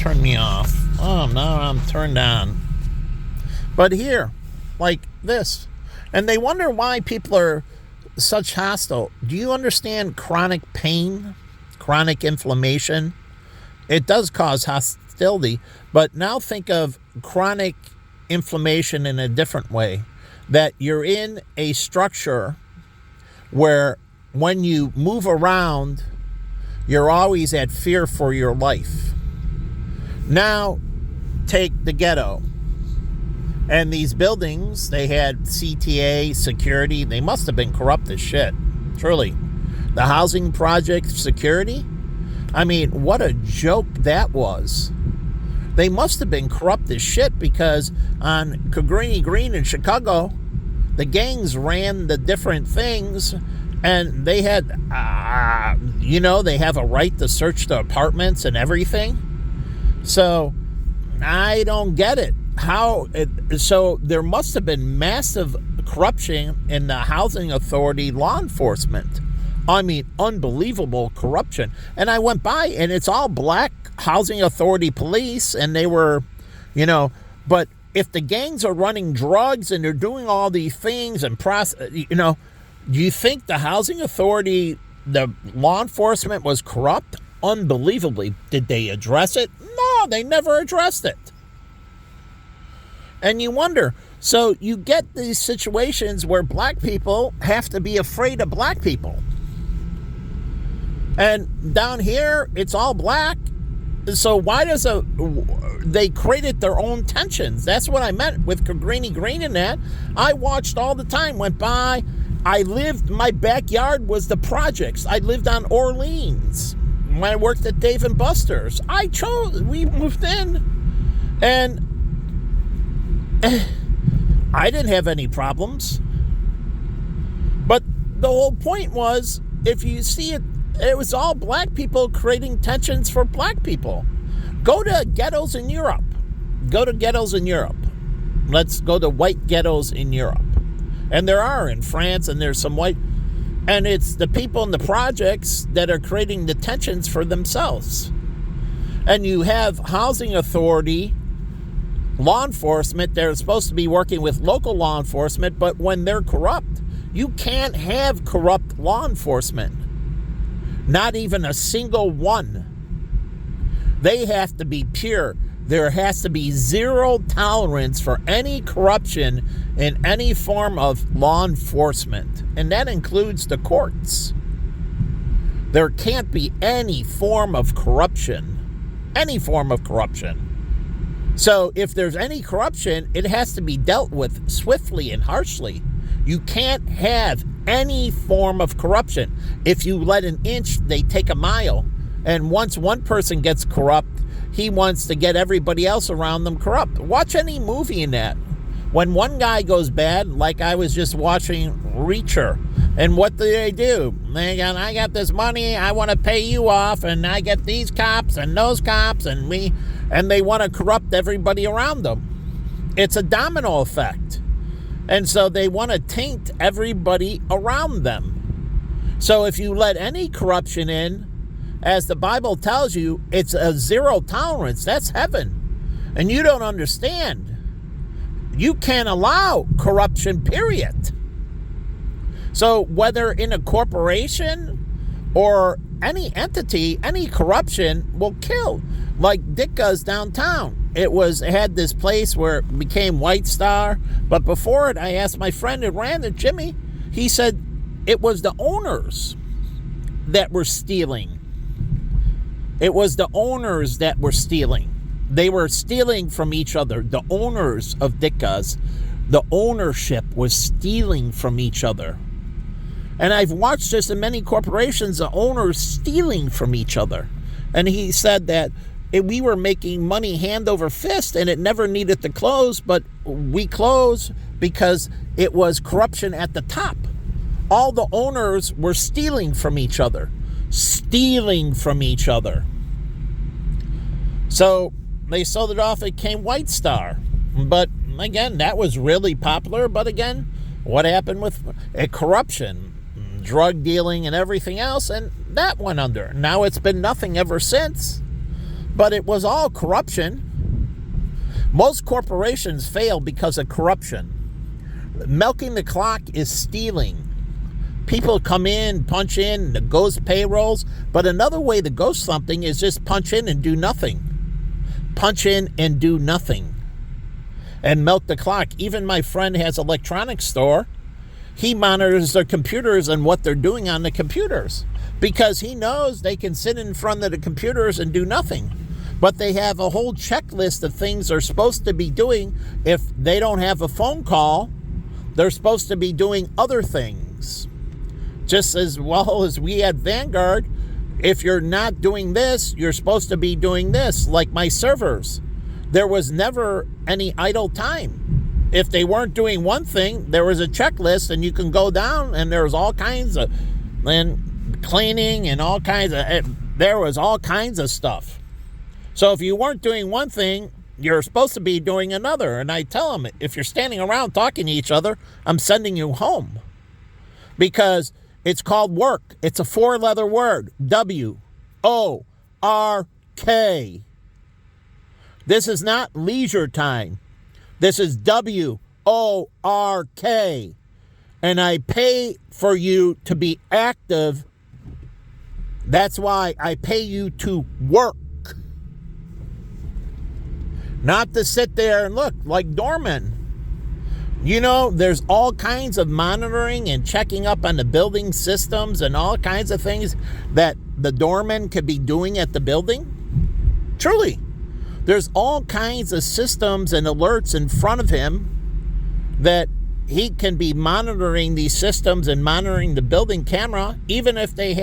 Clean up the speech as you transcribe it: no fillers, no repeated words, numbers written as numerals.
turn me off. Oh, now I'm turned on. But here, like this. And they wonder why people are such hostile. Do you understand chronic pain, chronic inflammation? It does cause hostility, but now think of chronic inflammation in a different way. That you're in a structure where when you move around, you're always at fear for your life. Now, take the ghetto. And these buildings, they had CTA, security. They must have been corrupt as shit. Truly. The housing project security? I mean, what a joke that was. They must have been corrupt as shit because on Cabrini Green in Chicago, the gangs ran the different things. And they had, they have a right to search the apartments and everything. So, I don't get it. So there must have been massive corruption in the housing authority law enforcement. I mean, unbelievable corruption. And I went by, and it's all black housing authority police, and they were, but if the gangs are running drugs and they're doing all these things and do you think the housing authority, the law enforcement was corrupt? Unbelievably. Did they address it? No, they never addressed it. And you wonder, so you get these situations where black people have to be afraid of black people. And down here, it's all black. So why they created their own tensions? That's what I meant with Cabrini Green and that. I watched all the time, went by. My backyard was the projects. I lived on Orleans when I worked at Dave & Buster's. We moved in, and I didn't have any problems. But the whole point was, if you see it, it was all black people creating tensions for black people. Go to ghettos in Europe. Let's go to white ghettos in Europe. And there are in France, and there's some white. And it's the people in the projects that are creating the tensions for themselves. And you have housing authority, law enforcement, they're supposed to be working with local law enforcement, but when they're corrupt, you can't have corrupt law enforcement. Not even a single one. They have to be pure. There has to be zero tolerance for any corruption in any form of law enforcement. And that includes the courts. There can't be any form of corruption. Any form of corruption. So if there's any corruption, it has to be dealt with swiftly and harshly. You can't have any form of corruption. If you let an inch, they take a mile. And once one person gets corrupt, he wants to get everybody else around them corrupt. Watch any movie in that. When one guy goes bad, like I was just watching Reacher, and what do? I got this money, I want to pay you off, and I get these cops and those cops, and they want to corrupt everybody around them. It's a domino effect. And so they want to taint everybody around them. So if you let any corruption in, as the Bible tells you, it's a zero tolerance. That's heaven. And you don't understand. You can't allow corruption, period. So whether in a corporation or any entity, any corruption will kill. Like Ditka's downtown. It had this place where it became White Star. But before it, I asked my friend who ran it, Jimmy. He said it was the owners that were stealing. It was the owners that were stealing. They were stealing from each other. The owners of Ditka's, the ownership was stealing from each other. And I've watched this in many corporations, the owners stealing from each other. And he said that we were making money hand over fist and it never needed to close, but we closed because it was corruption at the top. All the owners were stealing from each other. So they sold it off, it came White Star. But again, that was really popular. But again, what happened with corruption, drug dealing and everything else, and that went under. Now it's been nothing ever since. But it was all corruption. Most corporations fail because of corruption. Milking the clock is stealing. People come in, punch in, the ghost payrolls. But another way to ghost something is just punch in and do nothing. Punch in and do nothing. And milk the clock. Even my friend has an electronics store. He monitors their computers and what they're doing on the computers. Because he knows they can sit in front of the computers and do nothing. But they have a whole checklist of things they're supposed to be doing. If they don't have a phone call, they're supposed to be doing other things. Just as well as we at Vanguard, if you're not doing this, you're supposed to be doing this. Like my servers, there was never any idle time. If they weren't doing one thing, there was a checklist, and you can go down, and there was all kinds of cleaning and all kinds of, there was all kinds of stuff. So if you weren't doing one thing, you're supposed to be doing another. And I tell them, if you're standing around talking to each other, I'm sending you home. Because it's called work. It's a four-letter word. W-O-R-K. This is not leisure time. This is W-O-R-K. And I pay for you to be active. That's why I pay you to work. Not to sit there and look like doormen. You know, there's all kinds of monitoring and checking up on the building systems and all kinds of things that the doorman could be doing at the building. Truly. There's all kinds of systems and alerts in front of him that he can be monitoring these systems and monitoring the building camera, even if they have